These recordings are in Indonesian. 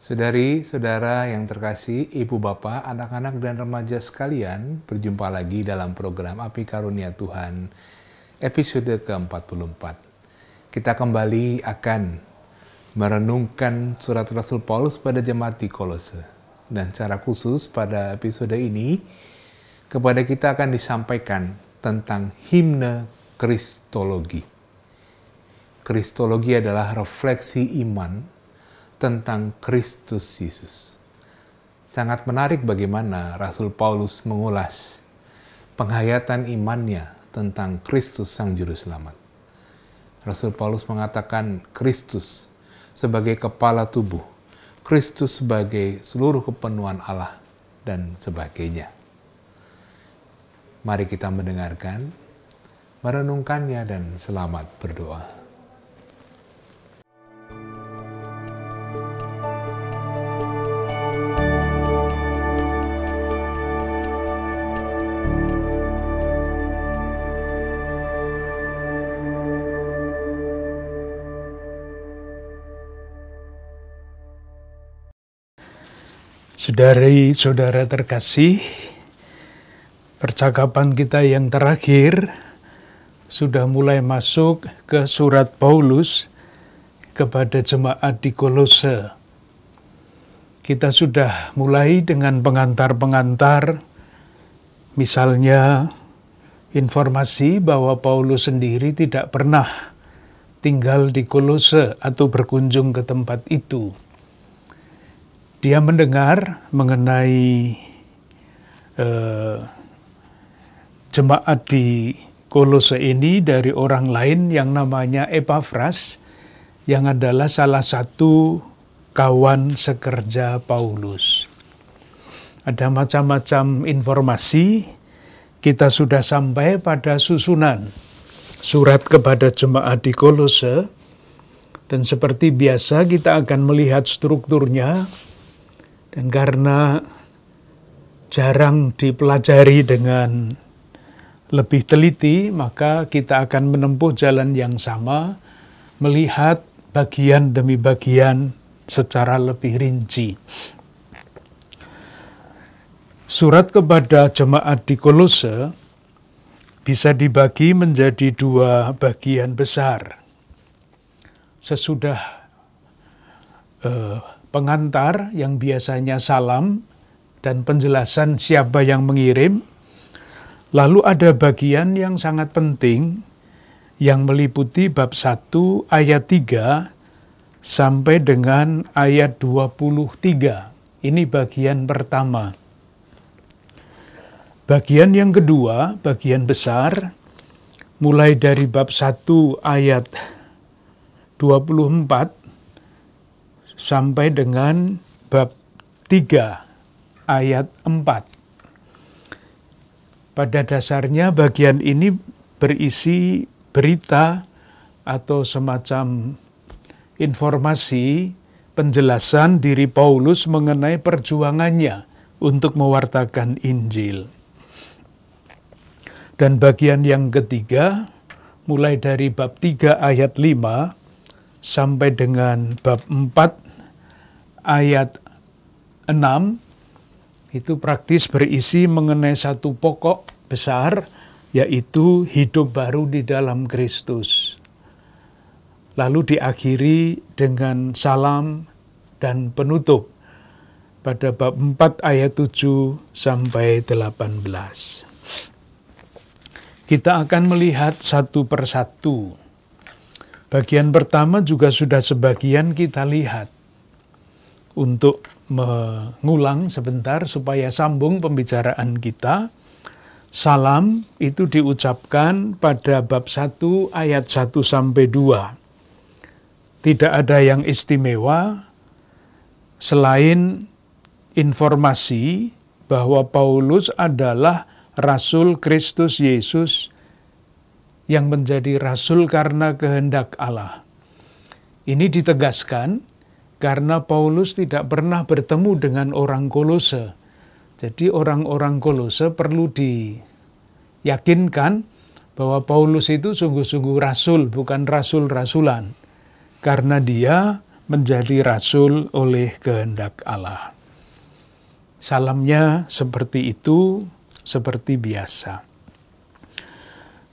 Saudari-saudara yang terkasih, ibu bapak, anak-anak dan remaja sekalian, berjumpa lagi dalam program Api Karunia Tuhan, episode ke-44. Kita kembali akan merenungkan surat Rasul Paulus pada jemaat di Kolose. Dan secara khusus pada episode ini, kepada kita akan disampaikan tentang himne Kristologi. Kristologi adalah refleksi iman tentang Kristus Yesus. Sangat menarik bagaimana Rasul Paulus mengulas penghayatan imannya tentang Kristus Sang Juru Selamat. Rasul Paulus mengatakan Kristus sebagai kepala tubuh, Kristus sebagai seluruh kepenuhan Allah, dan sebagainya. Mari kita mendengarkan, merenungkannya, dan selamat berdoa. Saudari-saudara terkasih, percakapan kita yang terakhir sudah mulai masuk ke surat Paulus kepada jemaat di Kolose. Kita sudah mulai dengan pengantar-pengantar, misalnya informasi bahwa Paulus sendiri tidak pernah tinggal di Kolose atau berkunjung ke tempat itu. Dia mendengar mengenai jemaat di Kolose ini dari orang lain yang namanya Epafras, yang adalah salah satu kawan sekerja Paulus. Ada macam-macam informasi. Kita sudah sampai pada susunan surat kepada jemaat di Kolose, dan seperti biasa kita akan melihat strukturnya. Dan karena jarang dipelajari dengan lebih teliti, maka kita akan menempuh jalan yang sama, melihat bagian demi bagian secara lebih rinci. Surat kepada jemaat di Kolose bisa dibagi menjadi dua bagian besar. Sesudah pengantar yang biasanya salam dan penjelasan siapa yang mengirim, lalu ada bagian yang sangat penting yang meliputi bab 1 ayat 3 sampai dengan ayat 23. Ini bagian pertama. Bagian yang kedua, bagian besar, mulai dari bab 1 ayat 24 sampai dengan bab 3 ayat 4. Pada dasarnya bagian ini berisi berita atau semacam informasi penjelasan diri Paulus mengenai perjuangannya untuk mewartakan Injil. Dan bagian yang ketiga, mulai dari bab 3 ayat 5 sampai dengan bab 4 ayat 6, itu praktis berisi mengenai satu pokok besar, yaitu hidup baru di dalam Kristus. Lalu diakhiri dengan salam dan penutup pada bab 4 ayat 7 sampai 18. Kita akan melihat satu persatu. Bagian pertama juga sudah sebagian kita lihat. Untuk mengulang sebentar supaya sambung pembicaraan kita, salam itu diucapkan pada bab 1 ayat 1 sampai 2. Tidak ada yang istimewa selain informasi bahwa Paulus adalah Rasul Kristus Yesus yang menjadi rasul karena kehendak Allah. Ini ditegaskan karena Paulus tidak pernah bertemu dengan orang Kolose. Jadi orang-orang Kolose perlu diyakinkan bahwa Paulus itu sungguh-sungguh rasul, bukan rasul-rasulan. Karena dia menjadi rasul oleh kehendak Allah. Salamnya seperti itu, seperti biasa.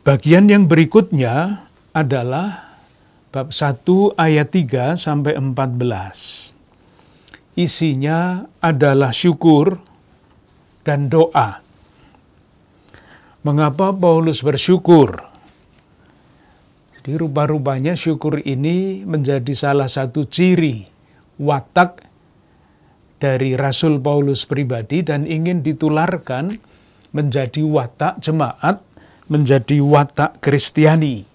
Bagian yang berikutnya adalah bab 1 ayat 3 sampai 14. Isinya adalah syukur dan doa. Mengapa Paulus bersyukur? Jadi rupa-rupanya syukur ini menjadi salah satu ciri watak dari Rasul Paulus pribadi dan ingin ditularkan menjadi watak jemaat, menjadi watak Kristiani.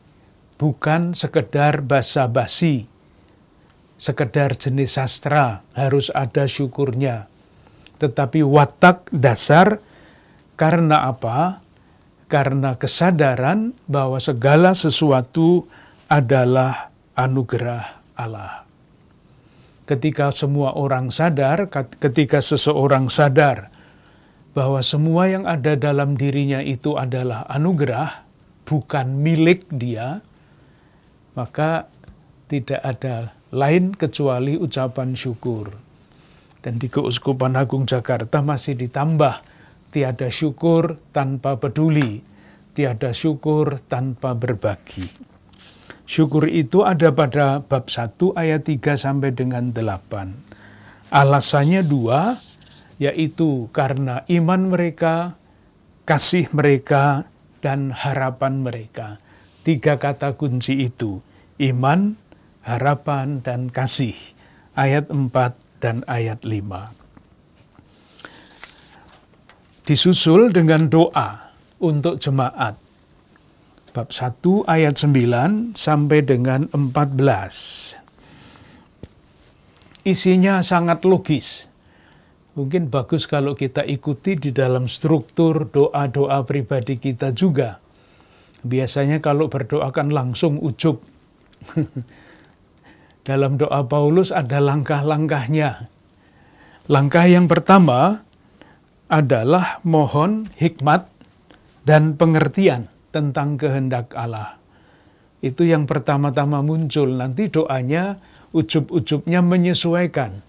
Bukan sekedar basa-basi, sekedar jenis sastra, harus ada syukurnya. Tetapi watak dasar karena apa? Karena kesadaran bahwa segala sesuatu adalah anugerah Allah. Ketika semua orang sadar, ketika seseorang sadar bahwa semua yang ada dalam dirinya itu adalah anugerah, bukan milik dia, maka tidak ada lain kecuali ucapan syukur. Dan di Keuskupan Agung Jakarta masih ditambah, tiada syukur tanpa peduli, tiada syukur tanpa berbagi. Syukur itu ada pada bab 1 ayat 3 sampai dengan 8. Alasannya 2, yaitu karena iman mereka, kasih mereka, dan harapan mereka. 3 kata kunci itu, iman, harapan, dan kasih. Ayat 4 dan ayat 5. Disusul dengan doa untuk jemaat. Bab 1 ayat 9 sampai dengan 14. Isinya sangat logis. Mungkin bagus kalau kita ikuti di dalam struktur doa-doa pribadi kita juga. Biasanya kalau berdoa kan langsung ujub. Dalam doa Paulus ada langkah-langkahnya. Langkah yang pertama adalah mohon hikmat dan pengertian tentang kehendak Allah. Itu yang pertama-tama muncul. Nanti doanya ujub-ujubnya menyesuaikan.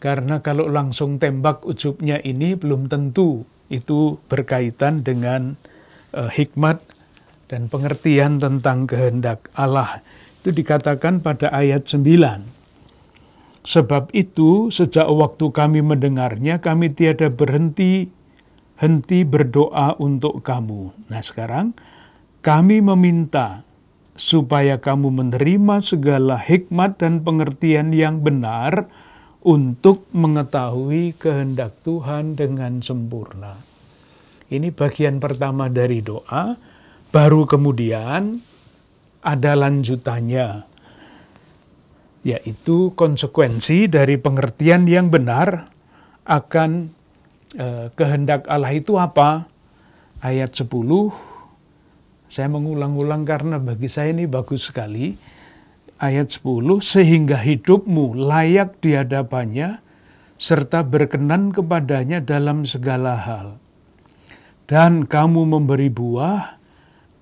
Karena kalau langsung tembak ujubnya ini belum tentu itu berkaitan dengan hikmat dan pengertian tentang kehendak Allah. Itu dikatakan pada ayat 9. Sebab itu, sejak waktu kami mendengarnya, kami tiada henti berdoa untuk kamu. Nah sekarang, kami meminta supaya kamu menerima segala hikmat dan pengertian yang benar untuk mengetahui kehendak Tuhan dengan sempurna. Ini bagian pertama dari doa, baru kemudian ada lanjutannya, yaitu konsekuensi dari pengertian yang benar akan kehendak Allah itu apa? Ayat 10, saya mengulang-ulang karena bagi saya ini bagus sekali. Ayat 10, sehingga hidupmu layak di hadapannya, serta berkenan kepadanya dalam segala hal. Dan kamu memberi buah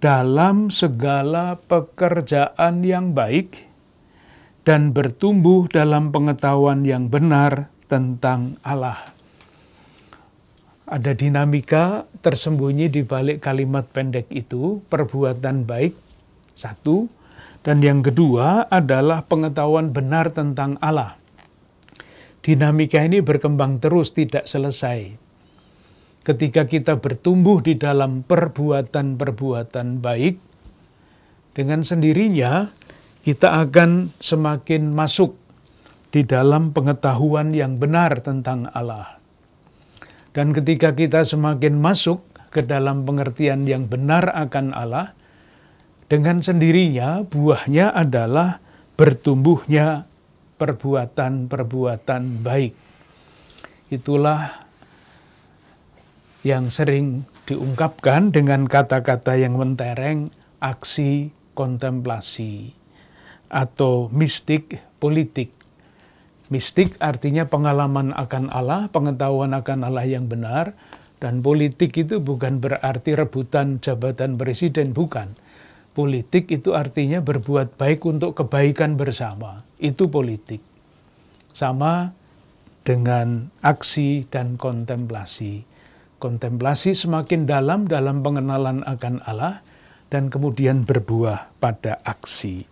dalam segala pekerjaan yang baik, dan bertumbuh dalam pengetahuan yang benar tentang Allah. Ada dinamika tersembunyi di balik kalimat pendek itu, perbuatan baik, 1, dan yang kedua adalah pengetahuan benar tentang Allah. Dinamika ini berkembang terus, tidak selesai. Ketika kita bertumbuh di dalam perbuatan-perbuatan baik, dengan sendirinya kita akan semakin masuk di dalam pengetahuan yang benar tentang Allah. Dan ketika kita semakin masuk ke dalam pengertian yang benar akan Allah, dengan sendirinya buahnya adalah bertumbuhnya perbuatan-perbuatan baik. Itulah yang sering diungkapkan dengan kata-kata yang mentereng, aksi kontemplasi atau mistik politik. Mistik artinya pengalaman akan Allah, pengetahuan akan Allah yang benar, dan politik itu bukan berarti rebutan jabatan presiden, bukan. Politik itu artinya berbuat baik untuk kebaikan bersama. Itu politik. Sama dengan aksi dan kontemplasi. Kontemplasi semakin dalam pengenalan akan Allah dan kemudian berbuah pada aksi.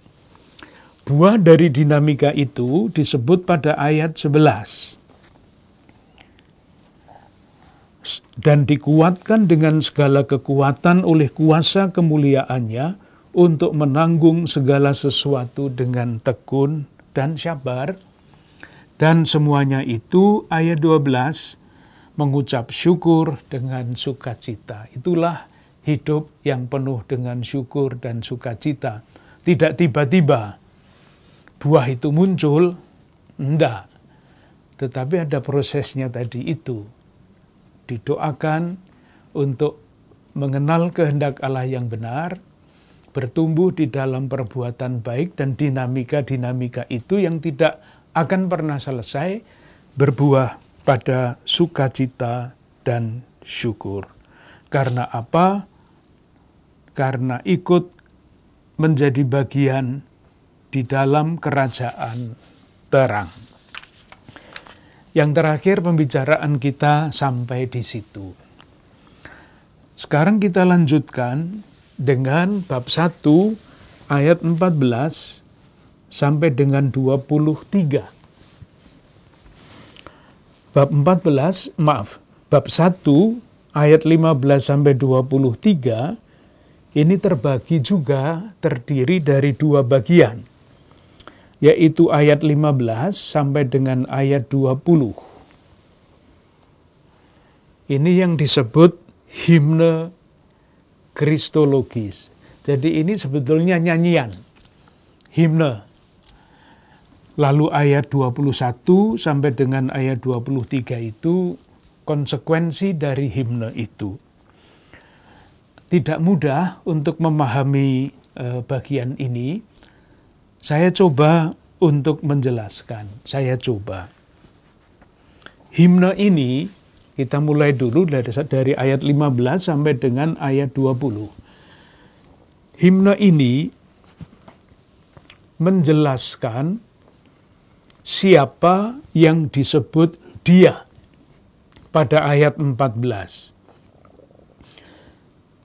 Buah dari dinamika itu disebut pada ayat 11. Dan dikuatkan dengan segala kekuatan oleh kuasa kemuliaannya untuk menanggung segala sesuatu dengan tekun dan sabar. Dan semuanya itu, ayat 12, mengucap syukur dengan sukacita. Itulah hidup yang penuh dengan syukur dan sukacita. Tidak tiba-tiba buah itu muncul, enggak. Tetapi ada prosesnya tadi itu. Didoakan untuk mengenal kehendak Allah yang benar, bertumbuh di dalam perbuatan baik, dan dinamika-dinamika itu yang tidak akan pernah selesai, berbuah pada sukacita dan syukur. Karena apa? Karena ikut menjadi bagian di dalam kerajaan terang. Yang terakhir pembicaraan kita sampai di situ. Sekarang kita lanjutkan dengan bab 1 ayat 14 sampai dengan 23. Bab 1 ayat 15 sampai 23 ini terbagi juga, terdiri dari dua bagian, yaitu ayat 15 sampai dengan ayat 20. Ini yang disebut himne kristologis. Jadi ini sebetulnya nyanyian, himne. Lalu ayat 21 sampai dengan ayat 23 itu konsekuensi dari himne itu. Tidak mudah untuk memahami bagian ini. Saya coba untuk menjelaskan. Himne ini kita mulai dulu dari ayat 15 sampai dengan ayat 20. Himne ini menjelaskan siapa yang disebut Dia pada ayat 14.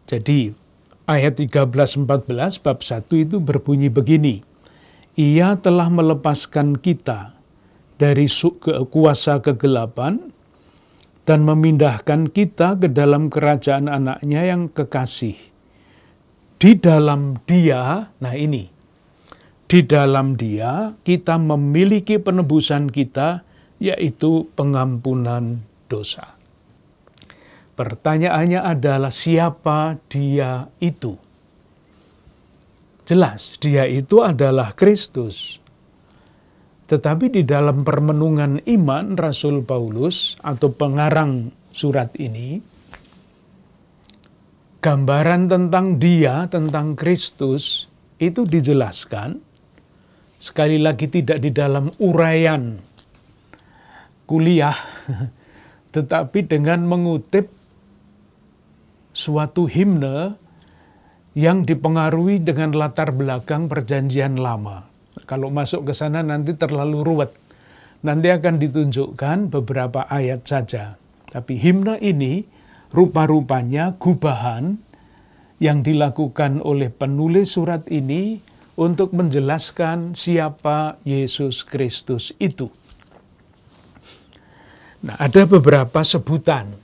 Jadi ayat 13-14 bab 1 itu berbunyi begini. Ia telah melepaskan kita dari kuasa kegelapan dan memindahkan kita ke dalam kerajaan anaknya yang kekasih. Di dalam Dia, di dalam Dia kita memiliki penebusan kita, yaitu pengampunan dosa. Pertanyaannya adalah siapa Dia itu? Jelas, Dia itu adalah Kristus. Tetapi di dalam permenungan iman Rasul Paulus atau pengarang surat ini, gambaran tentang Dia, tentang Kristus itu dijelaskan. Sekali lagi tidak di dalam uraian kuliah, tetapi dengan mengutip suatu himne yang dipengaruhi dengan latar belakang Perjanjian Lama. Kalau masuk ke sana nanti terlalu ruwet. Nanti akan ditunjukkan beberapa ayat saja. Tapi himne ini rupa-rupanya gubahan yang dilakukan oleh penulis surat ini untuk menjelaskan siapa Yesus Kristus itu. Nah, ada beberapa sebutan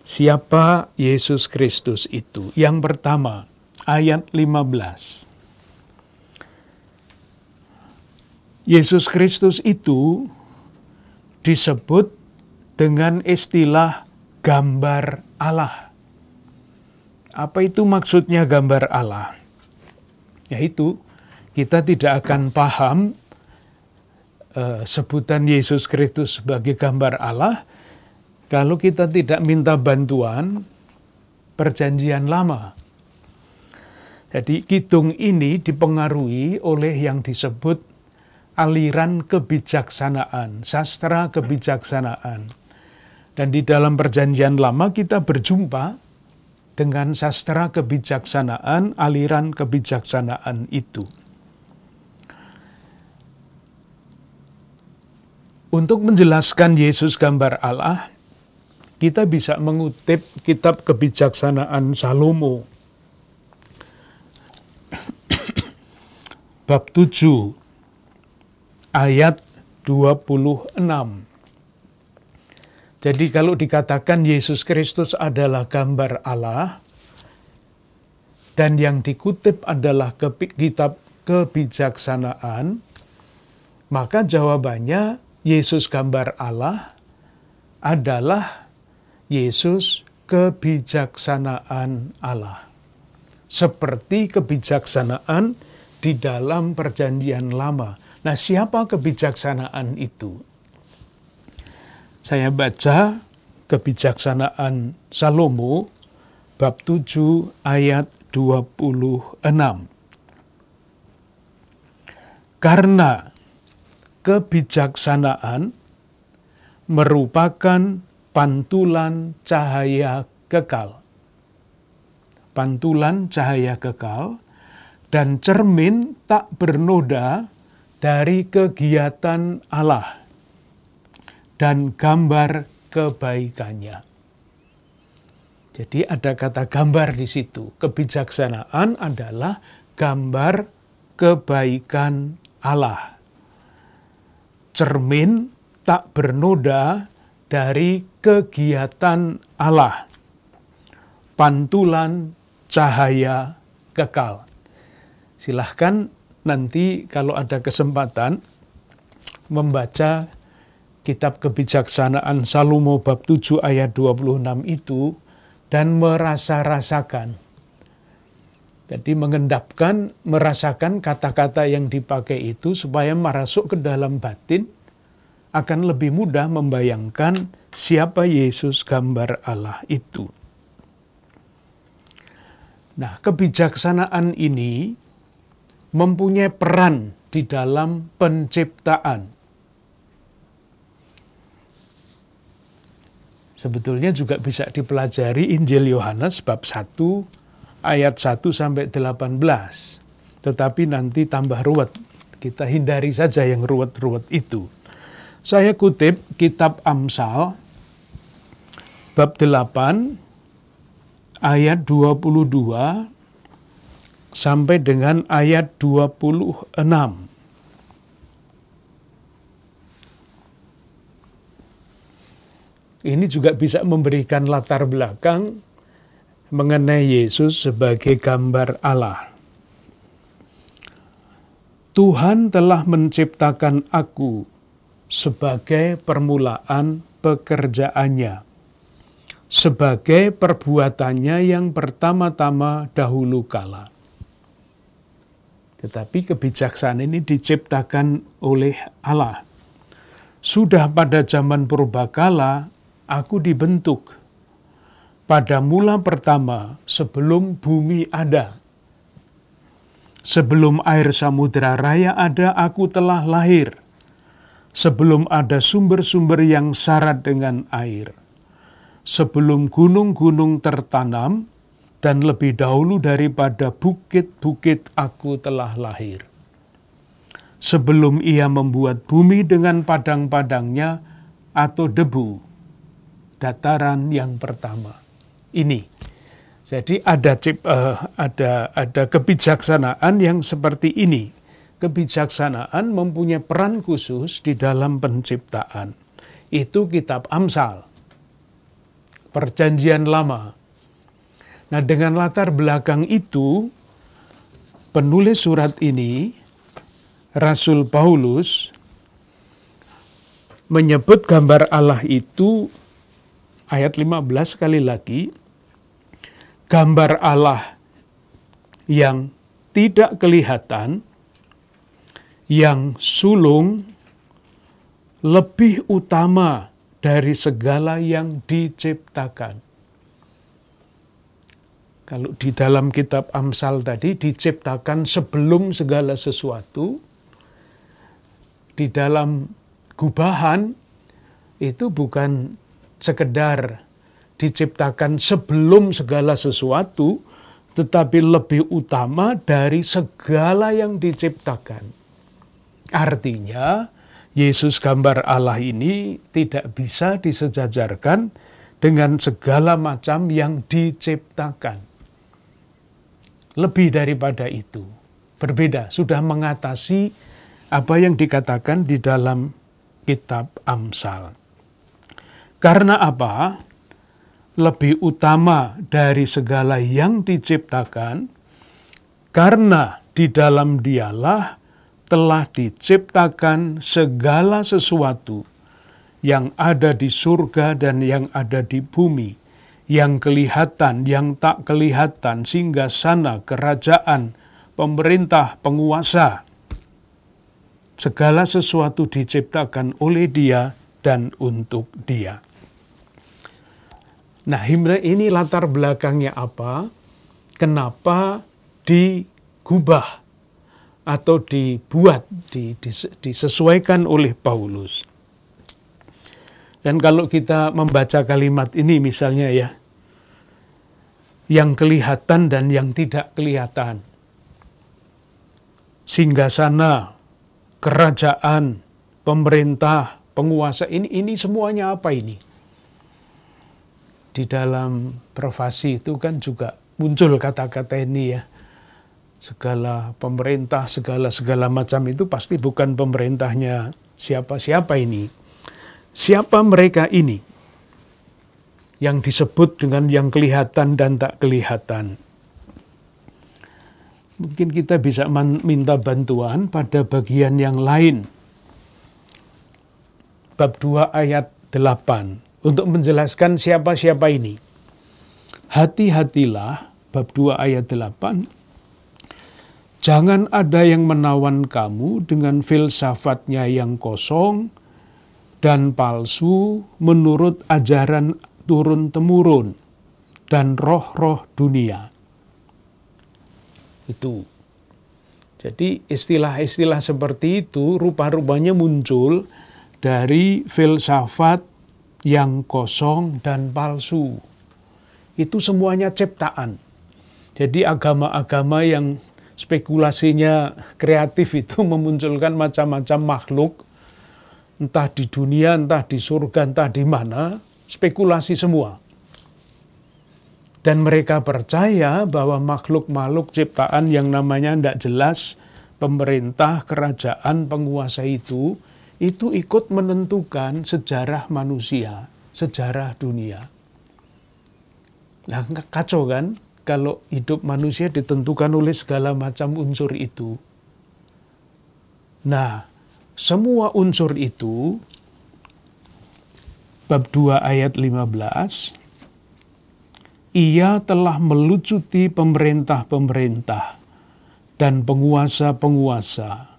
siapa Yesus Kristus itu. Yang pertama, ayat 15. Yesus Kristus itu disebut dengan istilah gambar Allah. Apa itu maksudnya gambar Allah? Yaitu kita tidak akan paham sebutan Yesus Kristus sebagai gambar Allah kalau kita tidak minta bantuan Perjanjian Lama. Jadi kidung ini dipengaruhi oleh yang disebut aliran kebijaksanaan, sastra kebijaksanaan. Dan di dalam Perjanjian Lama kita berjumpa dengan sastra kebijaksanaan, aliran kebijaksanaan itu. Untuk menjelaskan Yesus gambar Allah, kita bisa mengutip kitab kebijaksanaan Salomo. Bab 7, ayat 26. Jadi kalau dikatakan Yesus Kristus adalah gambar Allah, dan yang dikutip adalah kitab kebijaksanaan, maka jawabannya Yesus gambar Allah adalah Yesus kebijaksanaan Allah. Seperti kebijaksanaan di dalam Perjanjian Lama. Nah, siapa kebijaksanaan itu? Saya baca kebijaksanaan Salomo bab 7 ayat 26. Karena kebijaksanaan merupakan pantulan cahaya kekal. Pantulan cahaya kekal dan cermin tak bernoda dari kegiatan Allah dan gambar kebaikannya. Jadi ada kata gambar di situ. Kebijaksanaan adalah gambar kebaikan Allah. Cermin tak bernoda dari kegiatan Allah. Pantulan cahaya kekal. Silahkan nanti kalau ada kesempatan membaca kitab kebijaksanaan Salomo bab 7 ayat 26 itu dan merasa-rasakan. Jadi mengendapkan, merasakan kata-kata yang dipakai itu supaya masuk ke dalam batin, akan lebih mudah membayangkan siapa Yesus gambar Allah itu. Nah, kebijaksanaan ini mempunyai peran di dalam penciptaan. Sebetulnya juga bisa dipelajari Injil Yohanes bab 1 ayat 1 sampai 18. Tetapi nanti tambah ruwet. Kita hindari saja yang ruwet-ruwet itu. Saya kutip kitab Amsal bab 8 ayat 22 sampai dengan ayat 26. Ini juga bisa memberikan latar belakang mengenai Yesus sebagai gambar Allah. Tuhan telah menciptakan aku sebagai permulaan pekerjaannya, sebagai perbuatannya yang pertama-tama dahulu kala. Tetapi kebijaksanaan ini diciptakan oleh Allah. Sudah pada zaman purbakala, aku dibentuk pada mula pertama sebelum bumi ada. Sebelum air samudera raya ada, aku telah lahir. Sebelum ada sumber-sumber yang syarat dengan air. Sebelum gunung-gunung tertanam, dan lebih dahulu daripada bukit-bukit aku telah lahir. Sebelum ia membuat bumi dengan padang-padangnya atau debu, dataran yang pertama. Ini. Jadi ada kebijaksanaan yang seperti ini. Kebijaksanaan mempunyai peran khusus di dalam penciptaan. Itu kitab Amsal, Perjanjian Lama. Nah, dengan latar belakang itu, penulis surat ini, Rasul Paulus, menyebut gambar Allah itu, ayat 15 sekali lagi, gambar Allah yang tidak kelihatan, yang sulung, lebih utama dari segala yang diciptakan. Kalau di dalam kitab Amsal tadi diciptakan sebelum segala sesuatu, di dalam gubahan itu bukan sekedar diciptakan sebelum segala sesuatu, tetapi lebih utama dari segala yang diciptakan. Artinya, Yesus gambar Allah ini tidak bisa disejajarkan dengan segala macam yang diciptakan. Lebih daripada itu, berbeda, sudah mengatasi apa yang dikatakan di dalam kitab Amsal. Karena apa? Lebih utama dari segala yang diciptakan, karena di dalam Dialah telah diciptakan segala sesuatu yang ada di surga dan yang ada di bumi, yang kelihatan, yang tak kelihatan, singgasana, kerajaan, pemerintah, penguasa. Segala sesuatu diciptakan oleh Dia dan untuk Dia. Nah, himne ini latar belakangnya apa? Kenapa digubah atau dibuat, disesuaikan oleh Paulus? Dan kalau kita membaca kalimat ini misalnya ya, yang kelihatan dan yang tidak kelihatan, singgasana, kerajaan, pemerintah, penguasa, ini semuanya apa ini? Di dalam prefasi itu kan juga muncul kata-kata ini ya. Segala pemerintah, segala macam itu pasti bukan pemerintahnya siapa-siapa ini. Siapa mereka ini? Yang disebut dengan yang kelihatan dan tak kelihatan. Mungkin kita bisa minta bantuan pada bagian yang lain. Bab 2 ayat 8. Untuk menjelaskan siapa-siapa ini. Hati-hatilah, bab 2 ayat 8. Jangan ada yang menawan kamu dengan filsafatnya yang kosong dan palsu menurut ajaran turun-temurun dan roh-roh dunia. Itu. Jadi istilah-istilah seperti itu rupa-rupanya muncul dari filsafat yang kosong dan palsu. Itu semuanya ciptaan. Jadi agama-agama yang spekulasinya kreatif itu memunculkan macam-macam makhluk, entah di dunia, entah di surga, entah di mana, spekulasi semua. Dan mereka percaya bahwa makhluk-makhluk ciptaan yang namanya tidak jelas, pemerintah, kerajaan, penguasa itu ikut menentukan sejarah manusia, sejarah dunia. Nah, kacau kan kalau hidup manusia ditentukan oleh segala macam unsur itu. Nah, semua unsur itu, bab 2 ayat 15, ia telah melucuti pemerintah-pemerintah dan penguasa-penguasa,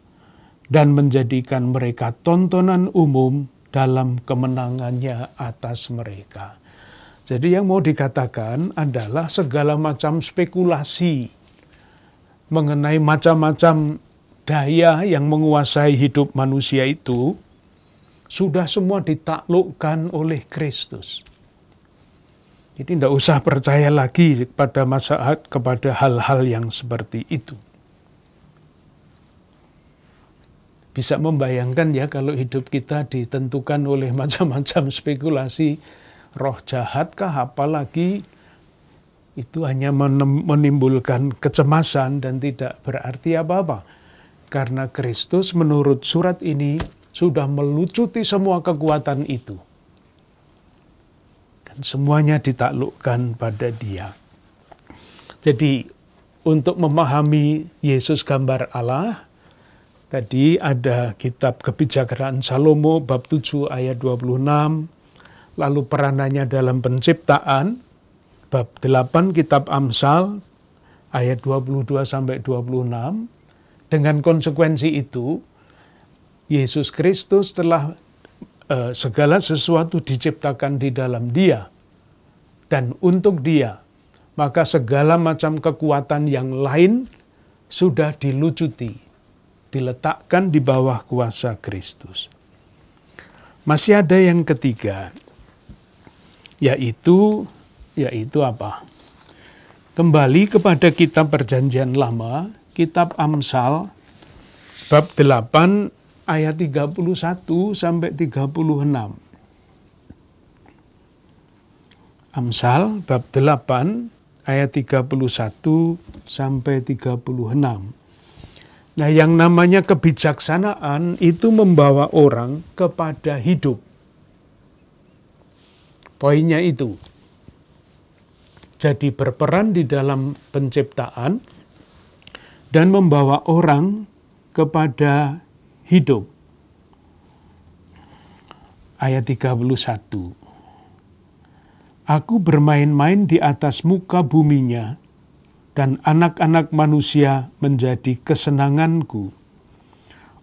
dan menjadikan mereka tontonan umum dalam kemenangannya atas mereka. Jadi yang mau dikatakan adalah segala macam spekulasi mengenai macam-macam daya yang menguasai hidup manusia itu sudah semua ditaklukkan oleh Kristus. Jadi tidak usah percaya lagi kepada hal-hal yang seperti itu. Bisa membayangkan ya kalau hidup kita ditentukan oleh macam-macam spekulasi, roh jahat kah, apalagi itu hanya menimbulkan kecemasan dan tidak berarti apa-apa. Karena Kristus menurut surat ini sudah melucuti semua kekuatan itu. Dan semuanya ditaklukkan pada Dia. Jadi untuk memahami Yesus gambar Allah, tadi ada kitab Kebijaksanaan Salomo bab 7 ayat 26, lalu peranannya dalam penciptaan, bab 8 kitab Amsal ayat 22-26, dengan konsekuensi itu, Yesus Kristus telah segala sesuatu diciptakan di dalam Dia, dan untuk Dia, maka segala macam kekuatan yang lain sudah dilucuti, diletakkan di bawah kuasa Kristus. Masih ada yang ketiga, yaitu apa? Kembali kepada kitab Perjanjian Lama, kitab Amsal bab 8 ayat 31 sampai 36. Amsal bab 8 ayat 31 sampai 36. Nah, yang namanya kebijaksanaan itu membawa orang kepada hidup. Poinnya itu. Jadi berperan di dalam penciptaan dan membawa orang kepada hidup. Ayat 31. Aku bermain-main di atas muka buminya, dan anak-anak manusia menjadi kesenanganku.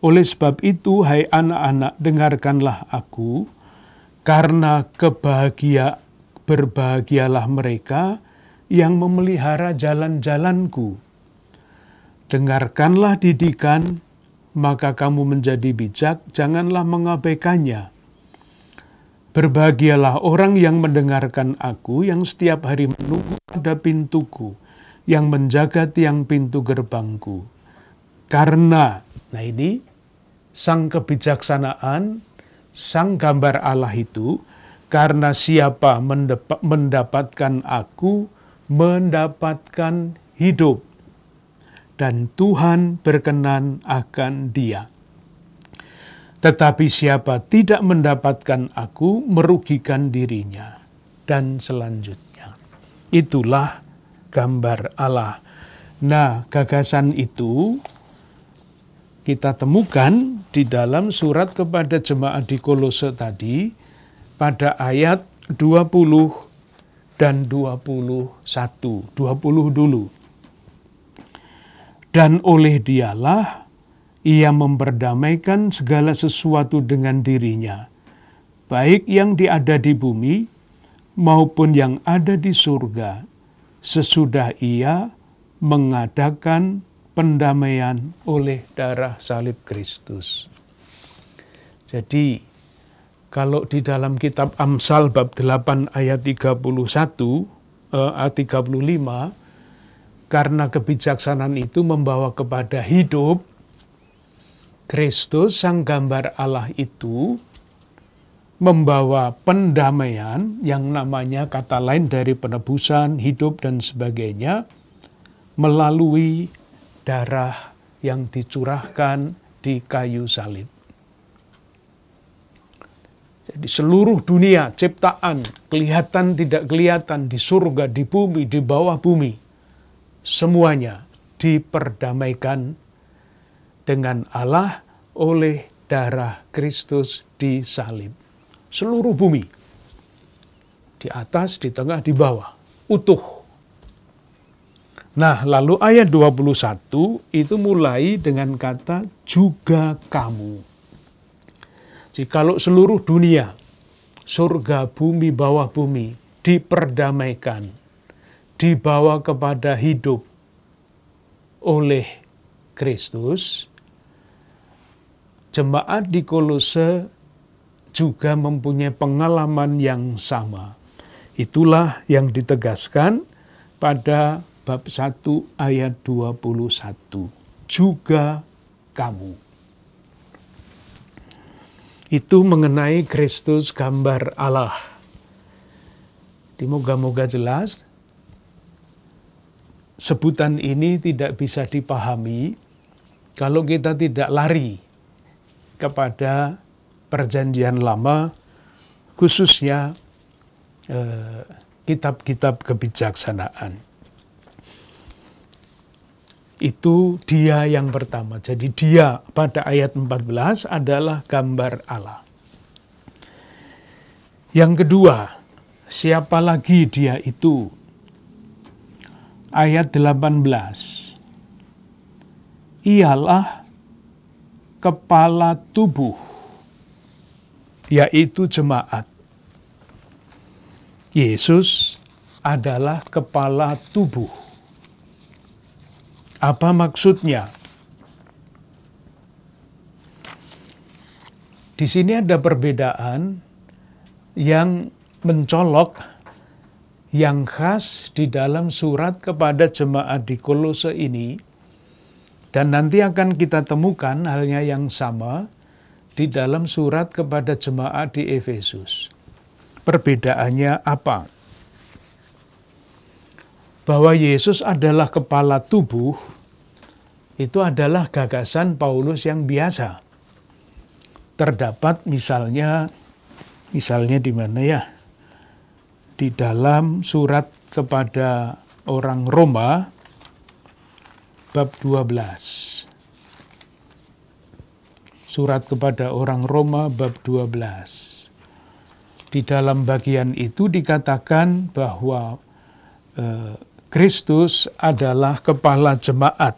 Oleh sebab itu, hai anak-anak, dengarkanlah aku, karena berbahagialah mereka yang memelihara jalan-jalanku. Dengarkanlah didikan, maka kamu menjadi bijak, janganlah mengabaikannya. Berbahagialah orang yang mendengarkan aku, yang setiap hari menunggu pada pintuku, yang menjaga tiang pintu gerbangku. Karena, nah ini, sang kebijaksanaan, sang gambar Allah itu, karena siapa mendapatkan aku, mendapatkan hidup, dan Tuhan berkenan akan dia. Tetapi siapa tidak mendapatkan aku, merugikan dirinya. Dan selanjutnya. Itulah gambar Allah. Nah, gagasan itu kita temukan di dalam surat kepada jemaat di Kolose tadi, pada ayat 20 dan 21. 20 dulu. Dan oleh dialah ia memperdamaikan segala sesuatu dengan dirinya, baik yang ada di bumi maupun yang ada di surga, sesudah ia mengadakan pendamaian oleh darah salib Kristus. Jadi, kalau di dalam kitab Amsal bab 8 ayat 35, karena kebijaksanaan itu membawa kepada hidup, Kristus, sang gambar Allah itu, membawa pendamaian yang namanya kata lain dari penebusan, hidup, dan sebagainya, melalui darah yang dicurahkan di kayu salib. Jadi seluruh dunia, ciptaan, kelihatan tidak kelihatan, di surga, di bumi, di bawah bumi, semuanya diperdamaikan dengan Allah oleh darah Kristus di salib. Seluruh bumi, di atas, di tengah, di bawah, utuh. Nah, lalu ayat 21 itu mulai dengan kata juga kamu. Jadi kalau seluruh dunia, surga, bumi, bawah bumi, diperdamaikan, dibawa kepada hidup oleh Kristus, jemaat di Kolose juga mempunyai pengalaman yang sama. Itulah yang ditegaskan pada bab 1 ayat 21. Juga kamu. Itu mengenai Kristus gambar Allah. Moga-moga jelas. Sebutan ini tidak bisa dipahami kalau kita tidak lari kepada Perjanjian Lama, khususnya kitab-kitab kebijaksanaan. Itu dia yang pertama. Jadi dia pada ayat 14 adalah gambar Allah. Yang kedua, siapa lagi dia itu? Ayat 18. Ialah kepala tubuh, yaitu jemaat. Yesus adalah kepala tubuh. Apa maksudnya? Di sini ada perbedaan yang mencolok yang khas di dalam surat kepada jemaat di Kolose ini, dan nanti akan kita temukan halnya yang sama di dalam surat kepada jemaat di Efesus. Perbedaannya apa? Bahwa Yesus adalah kepala tubuh, itu adalah gagasan Paulus yang biasa. Terdapat misalnya di mana ya? Di dalam surat kepada orang Roma bab 12. Surat kepada orang Roma bab 12. Di dalam bagian itu dikatakan bahwa Kristus adalah kepala jemaat.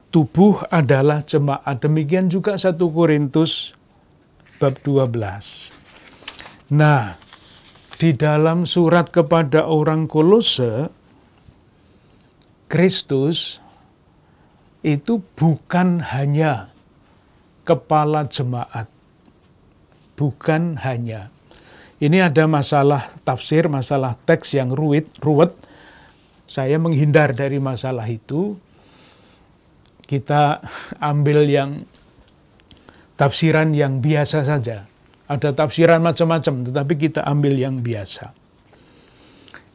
Tubuh adalah jemaat. Demikian juga 1 Korintus bab 12. Nah, di dalam surat kepada orang Kolose, Kristus itu bukan hanya kepala jemaat. Bukan hanya. Ini ada masalah tafsir, masalah teks yang ruwet. Saya menghindar dari masalah itu. Kita ambil yang tafsiran yang biasa saja. Ada tafsiran macam-macam, tetapi kita ambil yang biasa.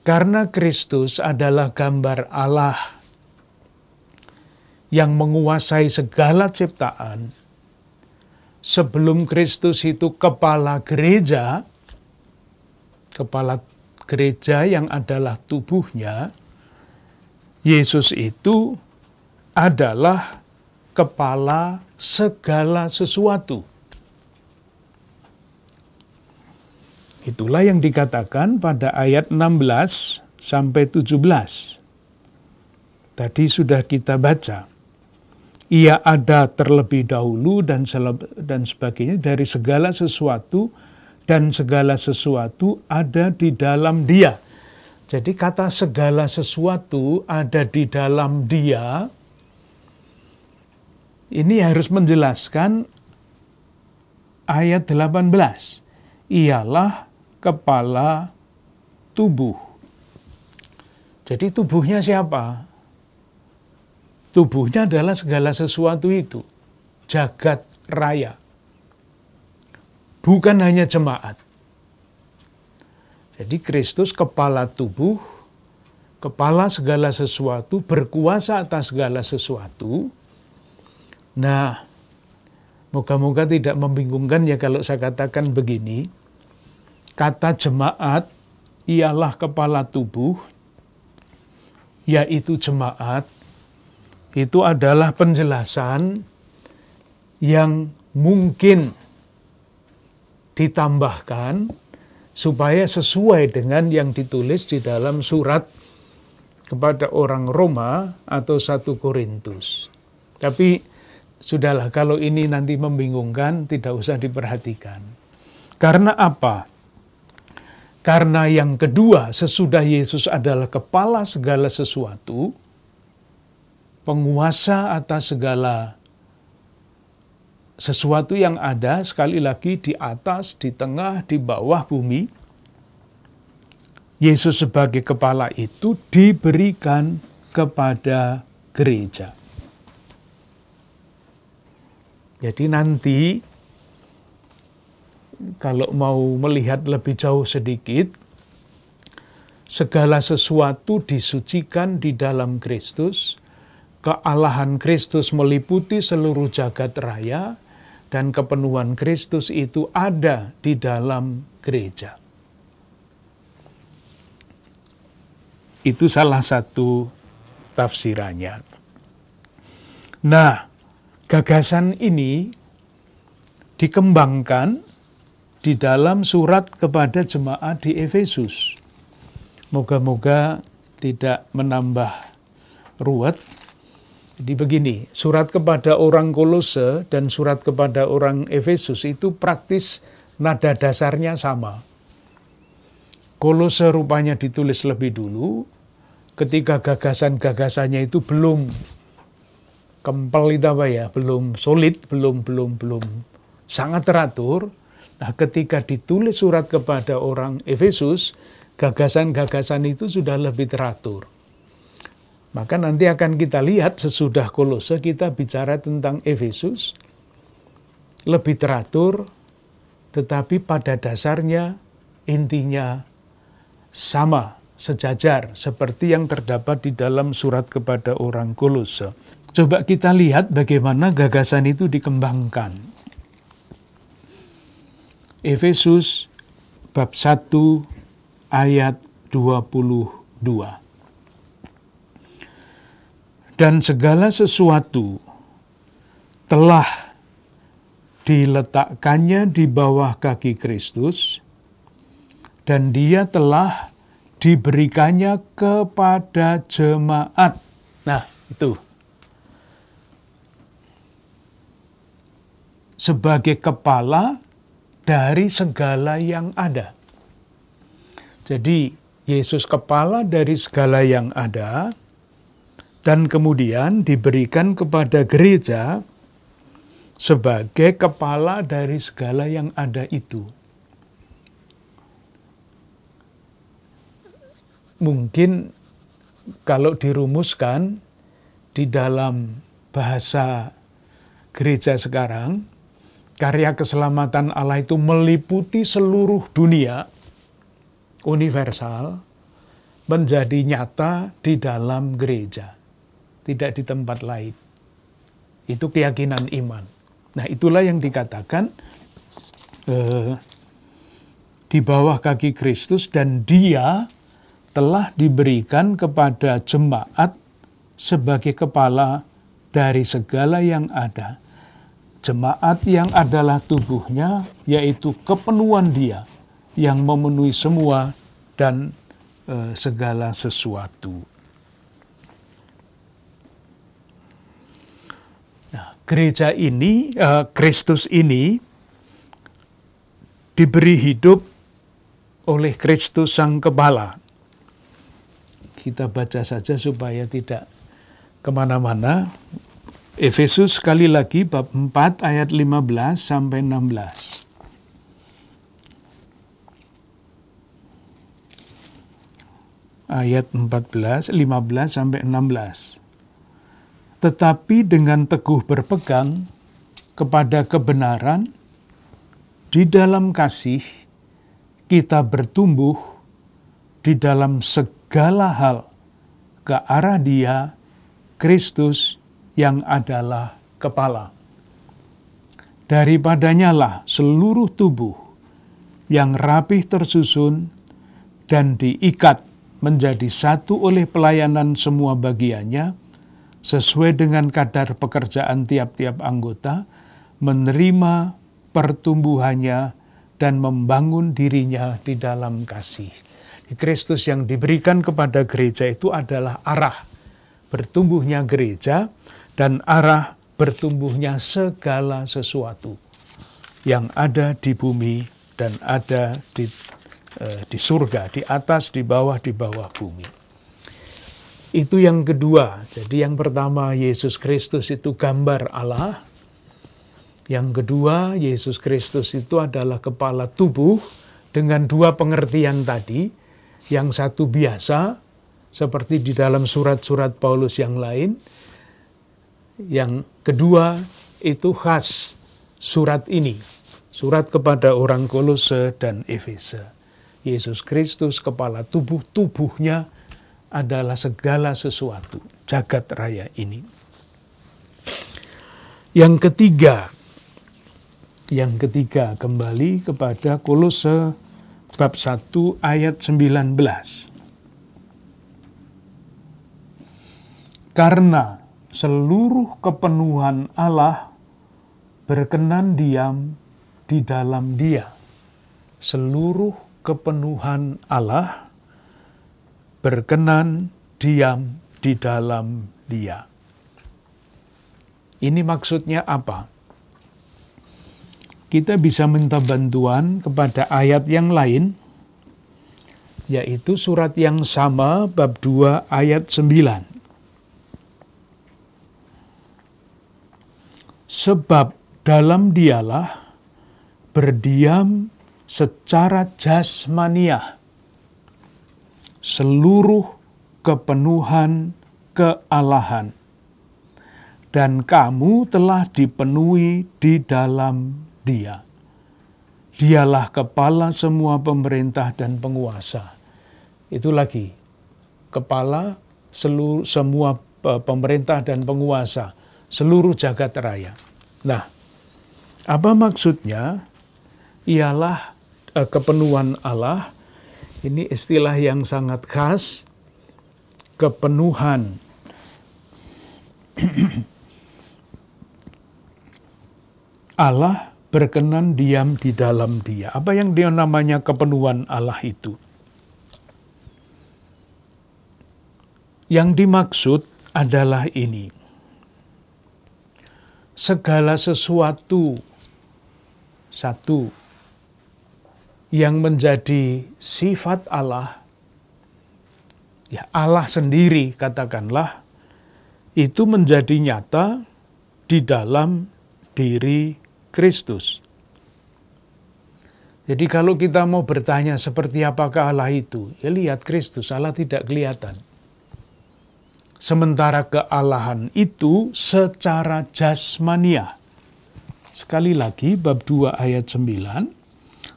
Karena Kristus adalah gambar Allah yang menguasai segala ciptaan, sebelum Kristus itu kepala gereja yang adalah tubuhnya, Yesus itu adalah kepala segala sesuatu. Itulah yang dikatakan pada ayat 16 sampai 17. Tadi sudah kita baca. Ia ada terlebih dahulu dan sebagainya dari segala sesuatu, dan segala sesuatu ada di dalam Dia. Jadi kata segala sesuatu ada di dalam Dia, ini harus menjelaskan ayat 18. Ialah kepala tubuh. Jadi tubuhnya siapa? Tubuhnya adalah segala sesuatu itu. Jagat raya. Bukan hanya jemaat. Jadi Kristus kepala tubuh, kepala segala sesuatu, berkuasa atas segala sesuatu. Nah, moga-moga tidak membingungkan ya kalau saya katakan begini. Kata jemaat ialah kepala tubuh, yaitu jemaat. Itu adalah penjelasan yang mungkin ditambahkan supaya sesuai dengan yang ditulis di dalam surat kepada orang Roma atau 1 Korintus. Tapi sudahlah, kalau ini nanti membingungkan, tidak usah diperhatikan. Karena apa? Karena yang kedua, sesudah Yesus adalah kepala segala sesuatu, penguasa atas segala sesuatu yang ada, sekali lagi di atas, di tengah, di bawah bumi, Yesus sebagai kepala itu diberikan kepada gereja. Jadi nanti kalau mau melihat lebih jauh sedikit, segala sesuatu disucikan di dalam Kristus, kealahan Kristus meliputi seluruh jagat raya, dan kepenuhan Kristus itu ada di dalam gereja. Itu salah satu tafsirannya. Nah, gagasan ini dikembangkan di dalam surat kepada jemaat di Efesus. Moga-moga tidak menambah ruwet. Jadi begini, surat kepada orang Kolose dan surat kepada orang Efesus itu praktis nada dasarnya sama. Kolose rupanya ditulis lebih dulu, ketika gagasan-gagasannya itu belum kempel itu apa ya, belum solid, belum sangat teratur. Nah, ketika ditulis surat kepada orang Efesus, gagasan-gagasan itu sudah lebih teratur. Maka nanti akan kita lihat sesudah Kolose kita bicara tentang Efesus, lebih teratur, tetapi pada dasarnya intinya sama, sejajar, seperti yang terdapat di dalam surat kepada orang Kolose. Coba kita lihat bagaimana gagasan itu dikembangkan. Efesus bab 1 ayat 22. Dan segala sesuatu telah diletakkannya di bawah kaki Kristus, dan dia telah diberikannya kepada jemaat. Nah, itu. Sebagai kepala dari segala yang ada. Jadi, Yesus kepala dari segala yang ada, dan kemudian diberikan kepada gereja sebagai kepala dari segala yang ada itu. Mungkin kalau dirumuskan di dalam bahasa gereja sekarang, karya keselamatan Allah itu meliputi seluruh dunia, universal, menjadi nyata di dalam gereja. Tidak di tempat lain. Itu keyakinan iman. Nah, itulah yang dikatakan di bawah kaki Kristus, dan dia telah diberikan kepada jemaat sebagai kepala dari segala yang ada. Jemaat yang adalah tubuhnya, yaitu kepenuhan dia yang memenuhi semua dan segala sesuatu. Gereja ini, Kristus ini diberi hidup oleh Kristus Sang Kepala. Kita baca saja supaya tidak kemana-mana. Efesus sekali lagi bab 4 ayat 15 sampai 16. Ayat 15 sampai 16. Tetapi dengan teguh berpegang kepada kebenaran, di dalam kasih kita bertumbuh di dalam segala hal ke arah Dia, Kristus yang adalah kepala. Daripadanya lah seluruh tubuh yang rapih tersusun dan diikat menjadi satu oleh pelayanan semua bagiannya, sesuai dengan kadar pekerjaan tiap-tiap anggota, menerima pertumbuhannya dan membangun dirinya di dalam kasih. Kristus yang diberikan kepada gereja itu adalah arah bertumbuhnya gereja dan arah bertumbuhnya segala sesuatu yang ada di bumi dan ada di surga, di atas, di bawah bumi. Itu yang kedua. Jadi yang pertama, Yesus Kristus itu gambar Allah. Yang kedua, Yesus Kristus itu adalah kepala tubuh dengan dua pengertian tadi. Yang satu biasa, seperti di dalam surat-surat Paulus yang lain. Yang kedua, itu khas surat ini. Surat kepada orang Kolose dan Efese. Yesus Kristus kepala tubuh, tubuhnya adalah segala sesuatu, jagat raya ini. Yang ketiga kembali kepada Kolose bab 1 ayat 19. Karena seluruh kepenuhan Allah berkenan diam di dalam Dia. Seluruh kepenuhan Allah berkenan diam di dalam Dia. Ini maksudnya apa? Kita bisa minta bantuan kepada ayat yang lain, yaitu surat yang sama bab 2 ayat 9. Sebab dalam Dialah berdiam secara jasmaniah seluruh kepenuhan kealahan, dan kamu telah dipenuhi di dalam Dia. Dialah kepala semua pemerintah dan penguasa. Itu lagi, kepala semua pemerintah dan penguasa, seluruh jagat raya. Nah, apa maksudnya? Ialah kepenuhan Allah, ini istilah yang sangat khas, kepenuhan Allah berkenan diam di dalam Dia. Apa yang dia namanya kepenuhan Allah itu? Yang dimaksud adalah ini. Segala sesuatu, satu, yang menjadi sifat Allah, ya Allah sendiri katakanlah, itu menjadi nyata di dalam diri Kristus. Jadi kalau kita mau bertanya seperti apakah Allah itu, ya lihat Kristus, Allah tidak kelihatan. Sementara kealahan itu secara jasmaniah. Sekali lagi bab 2 ayat 9,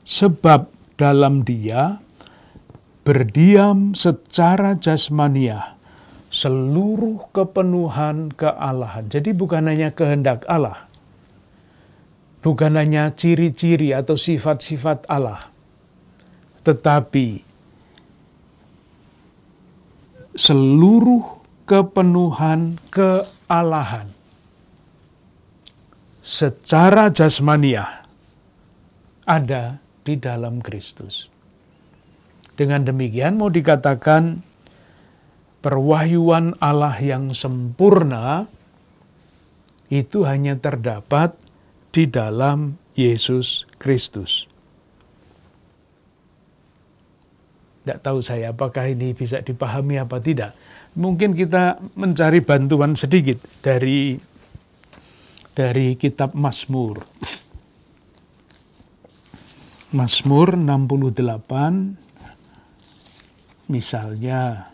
sebab dalam Dia berdiam secara jasmaniah seluruh kepenuhan kealahan. Jadi bukan hanya kehendak Allah, bukan hanya ciri-ciri atau sifat-sifat Allah, tetapi seluruh kepenuhan kealahan secara jasmaniah ada di dalam Kristus. Dengan demikian mau dikatakan perwahyuan Allah yang sempurna itu hanya terdapat di dalam Yesus Kristus. Tidak tahu saya apakah ini bisa dipahami apa tidak. Mungkin kita mencari bantuan sedikit dari kitab Mazmur. Mazmur 68, misalnya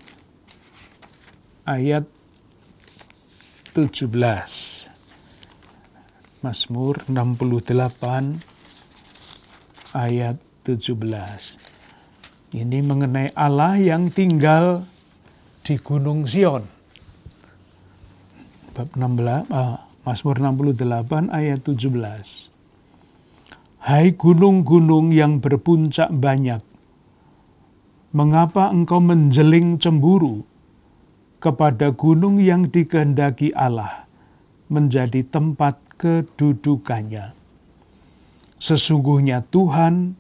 ayat 17. Mazmur 68 ayat 17. Ini mengenai Allah yang tinggal di Gunung Sion. Bab 16, Mazmur 68 ayat 17. Hai gunung-gunung yang berpuncak banyak, mengapa engkau menjeling cemburu kepada gunung yang dikehendaki Allah menjadi tempat kedudukannya? Sesungguhnya Tuhan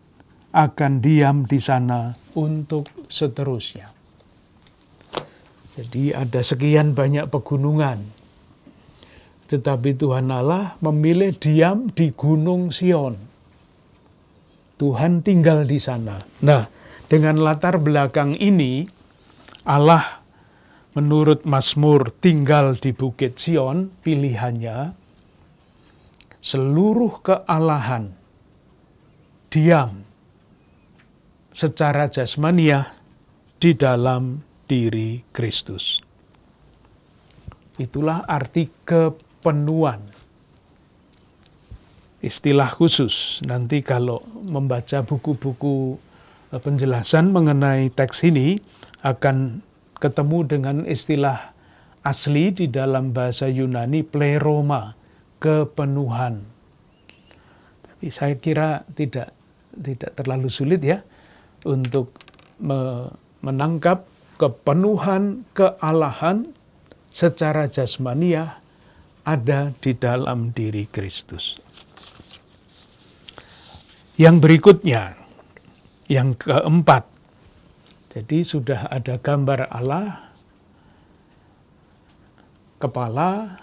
akan diam di sana untuk seterusnya. Jadi ada sekian banyak pegunungan, tetapi Tuhan Allah memilih diam di Gunung Sion. Tuhan tinggal di sana. Nah, dengan latar belakang ini, Allah menurut Mazmur tinggal di Bukit Sion, pilihannya seluruh kealahan diam secara jasmaniah di dalam diri Kristus. Itulah arti kepenuhan. Istilah khusus, nanti kalau membaca buku-buku penjelasan mengenai teks ini akan ketemu dengan istilah asli di dalam bahasa Yunani, pleroma, kepenuhan. Tapi saya kira tidak terlalu sulit ya untuk menangkap kepenuhan kealahan secara jasmaniah ada di dalam diri Kristus. Yang berikutnya, yang keempat. Jadi sudah ada gambar Allah, kepala,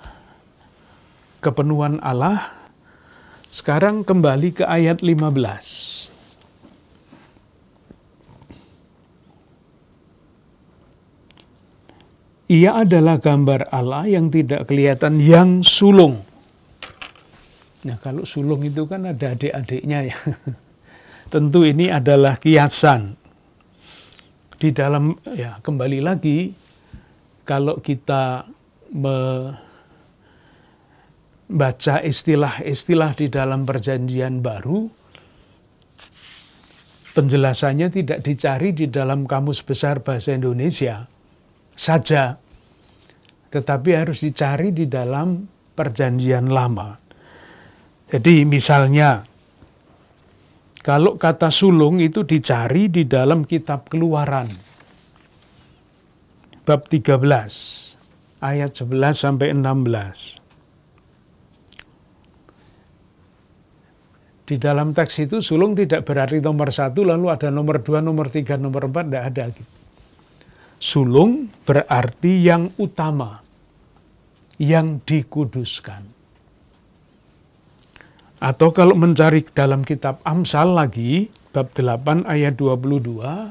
kepenuhan Allah. Sekarang kembali ke ayat 15. Ia adalah gambar Allah yang tidak kelihatan, yang sulung. Nah, kalau sulung itu kan ada adik-adiknya ya. Tentu ini adalah kiasan. Di dalam, ya kembali lagi, kalau kita membaca istilah-istilah di dalam Perjanjian Baru, penjelasannya tidak dicari di dalam Kamus Besar Bahasa Indonesia saja, tetapi harus dicari di dalam Perjanjian Lama. Jadi misalnya, kalau kata sulung itu dicari di dalam kitab Keluaran, bab 13, ayat 11 sampai 16. Di dalam teks itu sulung tidak berarti nomor 1, lalu ada nomor 2, nomor 3, nomor 4, tidak ada. Sulung berarti yang utama, yang dikuduskan. Atau kalau mencari dalam kitab Amsal lagi, bab 8 ayat 22,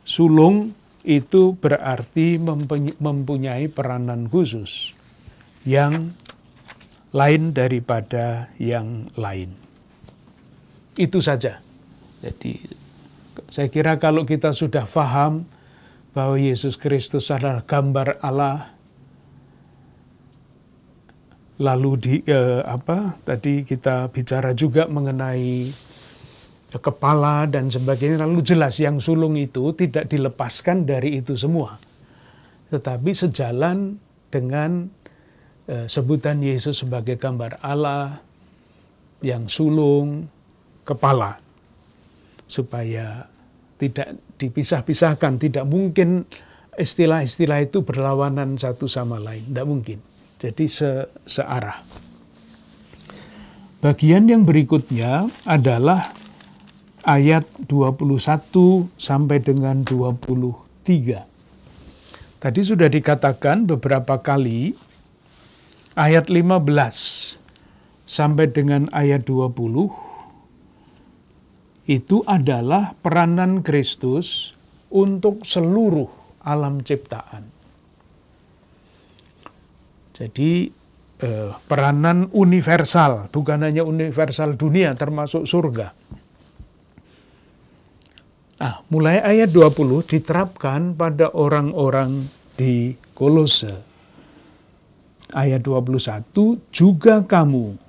sulung itu berarti mempunyai peranan khusus yang lain daripada yang lain. Itu saja. Jadi saya kira kalau kita sudah paham bahwa Yesus Kristus adalah gambar Allah, lalu tadi kita bicara juga mengenai kepala dan sebagainya, lalu jelas yang sulung itu tidak dilepaskan dari itu semua. Tetapi sejalan dengan sebutan Yesus sebagai gambar Allah, yang sulung, kepala, supaya tidak dipisah-pisahkan. Tidak mungkin istilah-istilah itu berlawanan satu sama lain, tidak mungkin. Jadi searah. Bagian yang berikutnya adalah ayat 21 sampai dengan 23. Tadi sudah dikatakan beberapa kali, ayat 15 sampai dengan ayat 20, itu adalah peranan Kristus untuk seluruh alam ciptaan. Jadi peranan universal, bukan hanya universal dunia termasuk surga. Nah, mulai ayat 20 diterapkan pada orang-orang di Kolose. Ayat 21, juga kamu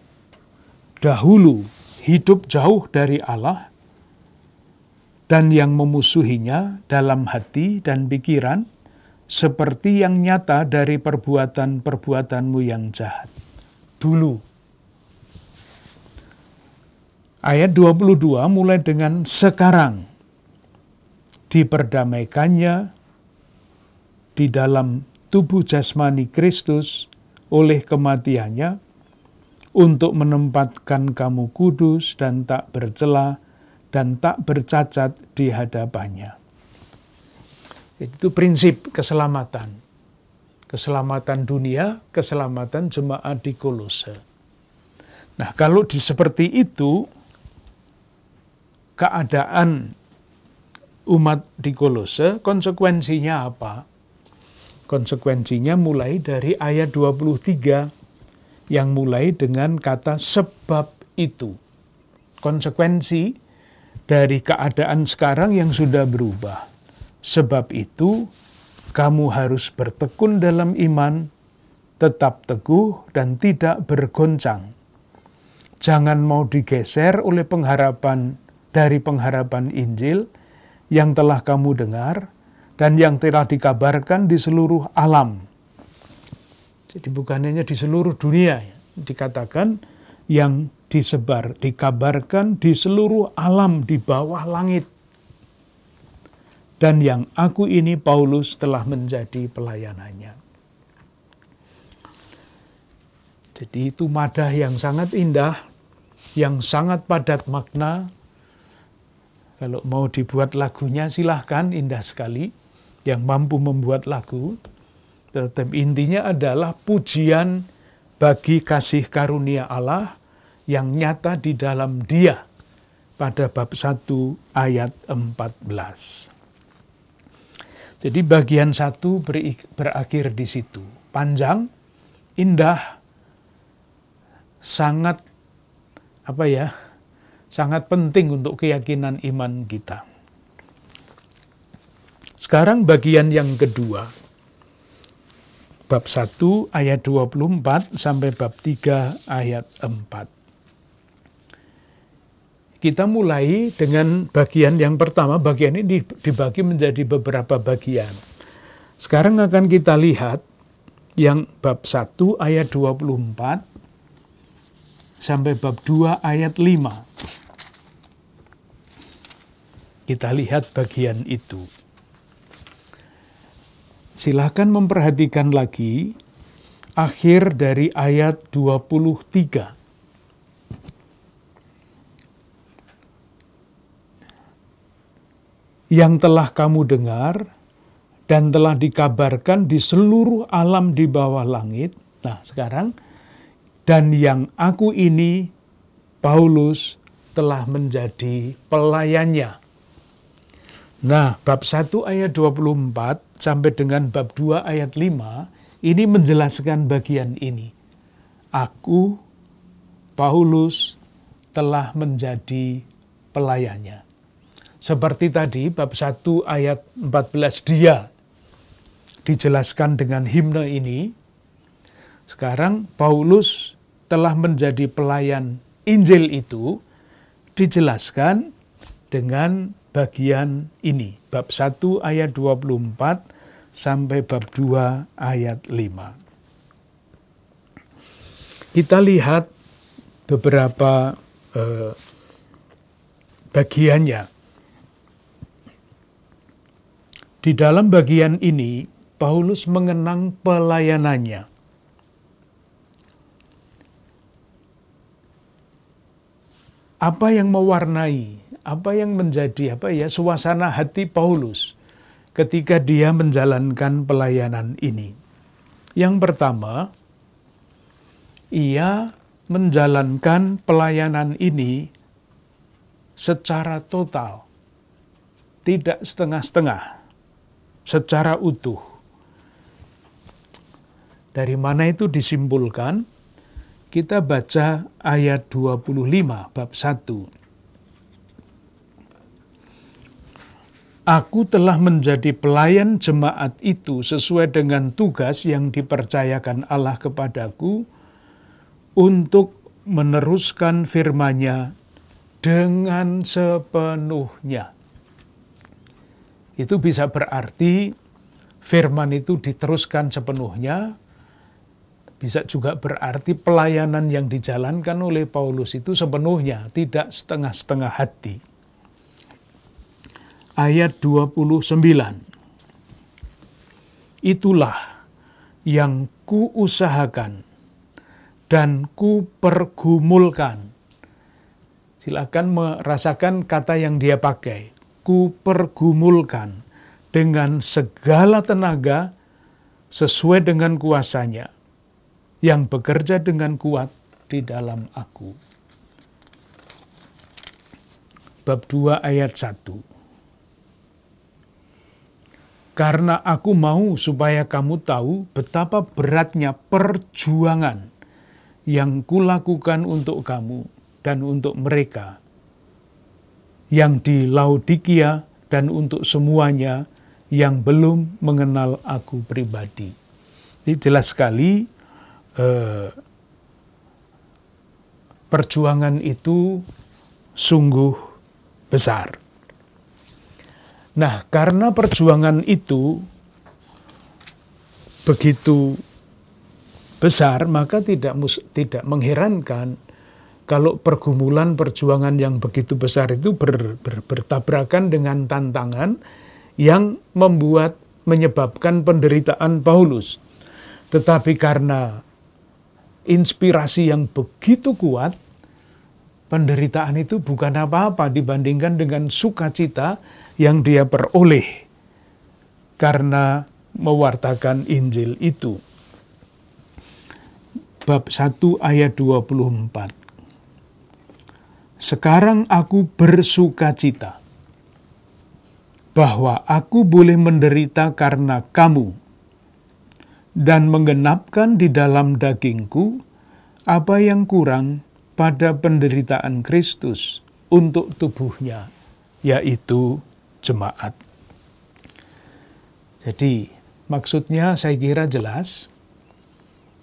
dahulu hidup jauh dari Allah dan yang memusuhinya dalam hati dan pikiran, seperti yang nyata dari perbuatan-perbuatanmu yang jahat. Dulu. Ayat 22 mulai dengan sekarang. Diperdamaikannya di dalam tubuh jasmani Kristus oleh kematiannya, untuk menempatkan kamu kudus dan tak bercela dan tak bercacat di hadapannya. Itu prinsip keselamatan. Keselamatan dunia, keselamatan jemaat di Kolose. Nah, kalau seperti itu, keadaan umat di Kolose, konsekuensinya apa? Konsekuensinya mulai dari ayat 23, yang mulai dengan kata sebab itu. Konsekuensi dari keadaan sekarang yang sudah berubah. Sebab itu, kamu harus bertekun dalam iman, tetap teguh dan tidak bergoncang. Jangan mau digeser oleh pengharapan Injil yang telah kamu dengar dan yang telah dikabarkan di seluruh alam. Jadi bukan hanya di seluruh dunia, dikatakan yang dikabarkan di seluruh alam di bawah langit. Dan yang aku ini Paulus telah menjadi pelayanannya. Jadi itu madah yang sangat indah, yang sangat padat makna. Kalau mau dibuat lagunya silahkan, indah sekali. Yang mampu membuat lagu. Tetapi intinya adalah pujian bagi kasih karunia Allah yang nyata di dalam Dia pada bab 1 ayat 14. Jadi bagian 1 berakhir di situ. Panjang, indah, sangat sangat penting untuk keyakinan iman kita. Sekarang bagian yang kedua, bab 1 ayat 24 sampai bab 3 ayat 4. Kita mulai dengan bagian yang pertama. Bagian ini dibagi menjadi beberapa bagian. Sekarang akan kita lihat yang bab 1 ayat 24 sampai bab 2 ayat 5. Kita lihat bagian itu. Silakan memperhatikan lagi akhir dari ayat 23. Yang telah kamu dengar dan telah dikabarkan di seluruh alam di bawah langit. Nah, sekarang, dan yang aku ini, Paulus, telah menjadi pelayannya. Nah, bab 1 ayat 24 sampai dengan bab 2 ayat 5, ini menjelaskan bagian ini. Aku, Paulus, telah menjadi pelayannya. Seperti tadi, bab 1 ayat 14, dia dijelaskan dengan himne ini. Sekarang, Paulus telah menjadi pelayan Injil itu, dijelaskan dengan bagian ini, bab 1 ayat 24 sampai bab 2 ayat 5. Kita lihat beberapa bagiannya. Di dalam bagian ini, Paulus mengenang pelayanannya. Apa yang mewarnai, apa yang menjadi suasana hati Paulus ketika dia menjalankan pelayanan ini? Yang pertama, ia menjalankan pelayanan ini secara total, tidak setengah-setengah, secara utuh. Dari mana itu disimpulkan? Kita baca ayat 25 bab 1. Aku telah menjadi pelayan jemaat itu sesuai dengan tugas yang dipercayakan Allah kepadaku untuk meneruskan firman-Nya dengan sepenuhnya. Itu bisa berarti firman itu diteruskan sepenuhnya. Bisa juga berarti pelayanan yang dijalankan oleh Paulus itu sepenuhnya, tidak setengah-setengah hati. Ayat 29. Itulah yang kuusahakan dan kupergumulkan. Silakan merasakan kata yang dia pakai. Kupergumulkan dengan segala tenaga sesuai dengan kuasanya, yang bekerja dengan kuat di dalam aku. Bab 2 ayat 1. Karena aku mau supaya kamu tahu betapa beratnya perjuangan yang kulakukan untuk kamu dan untuk mereka yang di Laodikia dan untuk semuanya yang belum mengenal aku pribadi. Ini jelas sekali perjuangan itu sungguh besar. Nah, karena perjuangan itu begitu besar, maka tidak mengherankan kalau pergumulan perjuangan yang begitu besar itu bertabrakan dengan tantangan yang menyebabkan penderitaan Paulus. Tetapi karena inspirasi yang begitu kuat, penderitaan itu bukan apa-apa dibandingkan dengan sukacita yang dia peroleh karena mewartakan Injil itu. Bab 1 ayat 24. Sekarang aku bersukacita bahwa aku boleh menderita karena kamu dan menggenapkan di dalam dagingku apa yang kurang pada penderitaan Kristus untuk tubuhnya, yaitu jemaat. Jadi maksudnya saya kira jelas.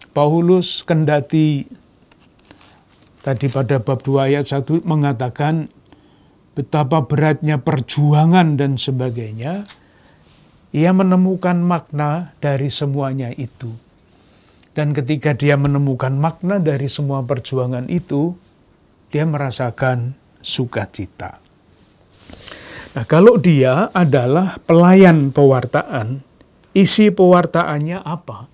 Paulus kendati tadi pada bab 2 ayat 1 mengatakan betapa beratnya perjuangan dan sebagainya, ia menemukan makna dari semuanya itu. Dan ketika dia menemukan makna dari semua perjuangan itu, dia merasakan sukacita. Nah, kalau dia adalah pelayan pewartaan, isi pewartaannya apa?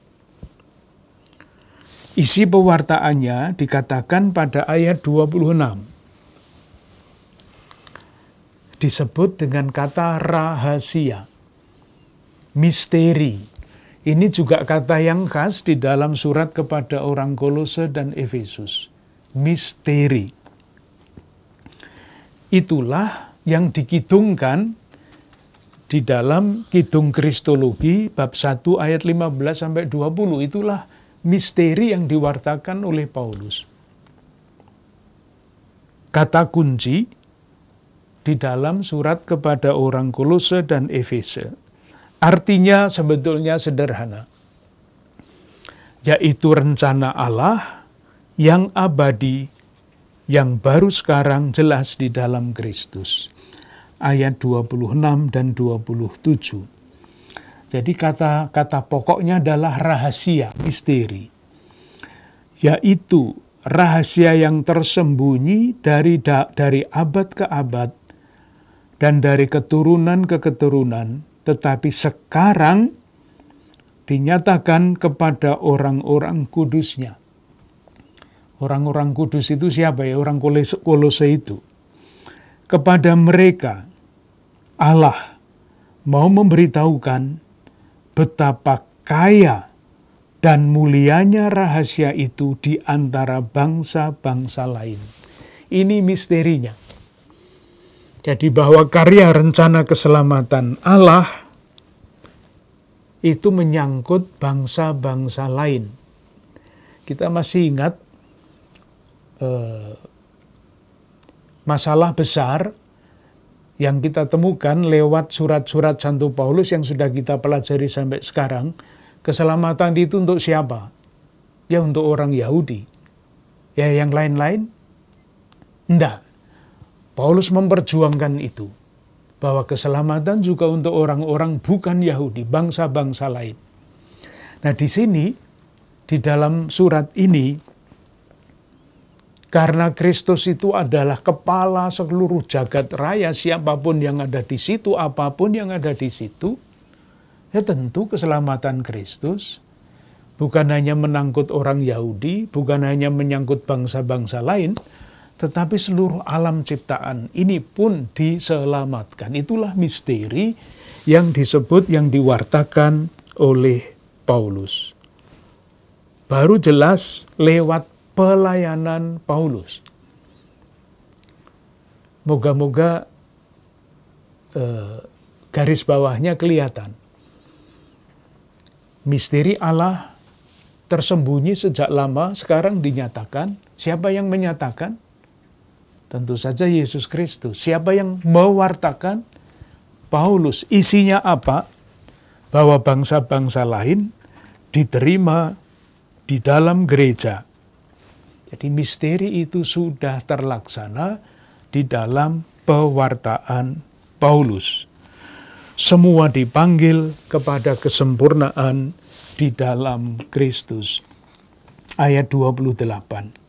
Isi pewartaannya dikatakan pada ayat 26. Disebut dengan kata rahasia, misteri. Ini juga kata yang khas di dalam surat kepada orang Kolose dan Efesus. Misteri. Itulah yang dikidungkan di dalam Kidung Kristologi bab 1 ayat 15-20. Itulah misteri yang diwartakan oleh Paulus. Kata kunci di dalam surat kepada orang Kolose dan Efese. Artinya sebetulnya sederhana, yaitu rencana Allah yang abadi, yang baru sekarang jelas di dalam Kristus. Ayat 26 dan 27. Jadi kata pokoknya adalah rahasia, misteri. Yaitu rahasia yang tersembunyi dari abad ke abad dan dari keturunan ke keturunan, tetapi sekarang dinyatakan kepada orang-orang kudusnya. Orang-orang kudus itu siapa ya? Orang Kolose itu. Kepada mereka, Allah mau memberitahukan betapa kaya dan mulianya rahasia itu di antara bangsa-bangsa lain. Ini misterinya. Jadi bahwa karya rencana keselamatan Allah itu menyangkut bangsa-bangsa lain. Kita masih ingat masalah besar yang kita temukan lewat surat-surat Santo Paulus yang sudah kita pelajari sampai sekarang. Keselamatan itu untuk siapa? Ya untuk orang Yahudi. Ya yang lain-lain? Enggak. Paulus memperjuangkan itu. Bahwa keselamatan juga untuk orang-orang bukan Yahudi, bangsa-bangsa lain. Nah di sini, di dalam surat ini, karena Kristus itu adalah kepala seluruh jagat raya, siapapun yang ada di situ, apapun yang ada di situ, ya tentu keselamatan Kristus bukan hanya menyangkut orang Yahudi, bukan hanya menyangkut bangsa-bangsa lain, tetapi seluruh alam ciptaan ini pun diselamatkan. Itulah misteri yang disebut, yang diwartakan oleh Paulus. Baru jelas lewat pelayanan Paulus. Moga-moga garis bawahnya kelihatan. Misteri Allah tersembunyi sejak lama, sekarang dinyatakan. Siapa yang menyatakan? Tentu saja Yesus Kristus. Siapa yang mewartakan? Paulus. Isinya apa? Bahwa bangsa-bangsa lain diterima di dalam gereja. Jadi misteri itu sudah terlaksana di dalam pewartaan Paulus. Semua dipanggil kepada kesempurnaan di dalam Kristus. Ayat 28.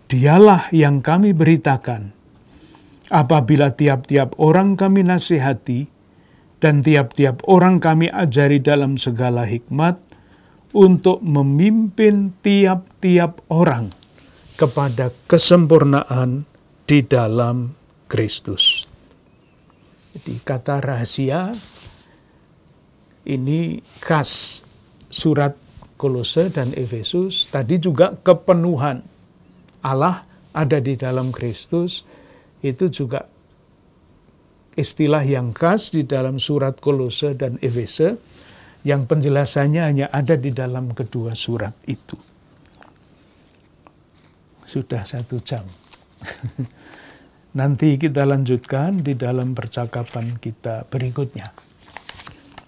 Dialah yang kami beritakan, apabila tiap-tiap orang kami nasihati, dan tiap-tiap orang kami ajari dalam segala hikmat, untuk memimpin tiap-tiap orang kepada kesempurnaan di dalam Kristus. Jadi kata rahasia ini khas surat Kolose dan Efesus. Tadi juga kepenuhan Allah ada di dalam Kristus, itu juga istilah yang khas di dalam surat Kolose dan Efese, yang penjelasannya hanya ada di dalam kedua surat itu. sudah 1 jam. Nanti kita lanjutkan di dalam percakapan kita berikutnya.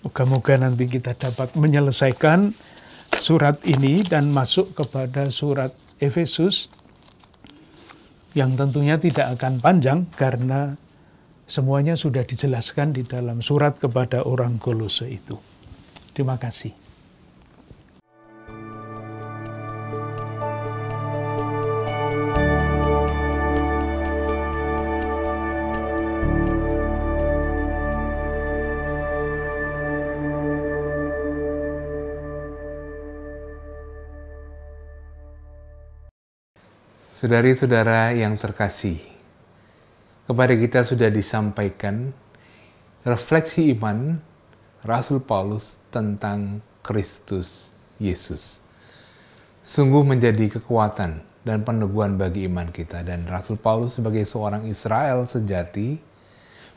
Moga-moga nanti kita dapat menyelesaikan surat ini dan masuk kepada surat Efesus yang tentunya tidak akan panjang karena semuanya sudah dijelaskan di dalam surat kepada orang Kolose itu. Terima kasih. Saudari-saudara yang terkasih, kepada kita sudah disampaikan refleksi iman Rasul Paulus tentang Kristus Yesus. Sungguh menjadi kekuatan dan peneguhan bagi iman kita. Dan Rasul Paulus sebagai seorang Israel sejati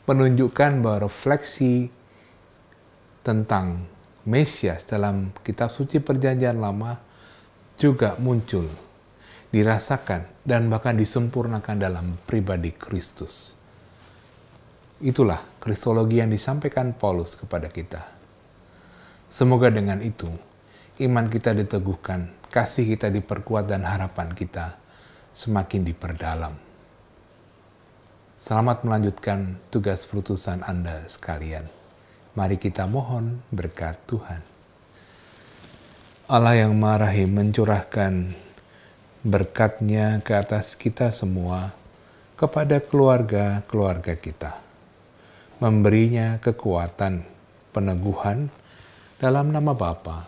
menunjukkan bahwa refleksi tentang Mesias dalam kitab suci Perjanjian Lama juga muncul, dirasakan, dan bahkan disempurnakan dalam pribadi Kristus. Itulah kristologi yang disampaikan Paulus kepada kita. Semoga dengan itu, iman kita diteguhkan, kasih kita diperkuat, dan harapan kita semakin diperdalam. Selamat melanjutkan tugas perutusan Anda sekalian. Mari kita mohon berkat Tuhan. Allah yang Maha Rahim mencurahkan berkat-Nya ke atas kita semua, kepada keluarga-keluarga kita. Memberinya kekuatan, peneguhan dalam nama Bapa,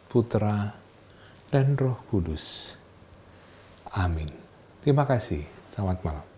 Putra, dan Roh Kudus. Amin. Terima kasih. Selamat malam.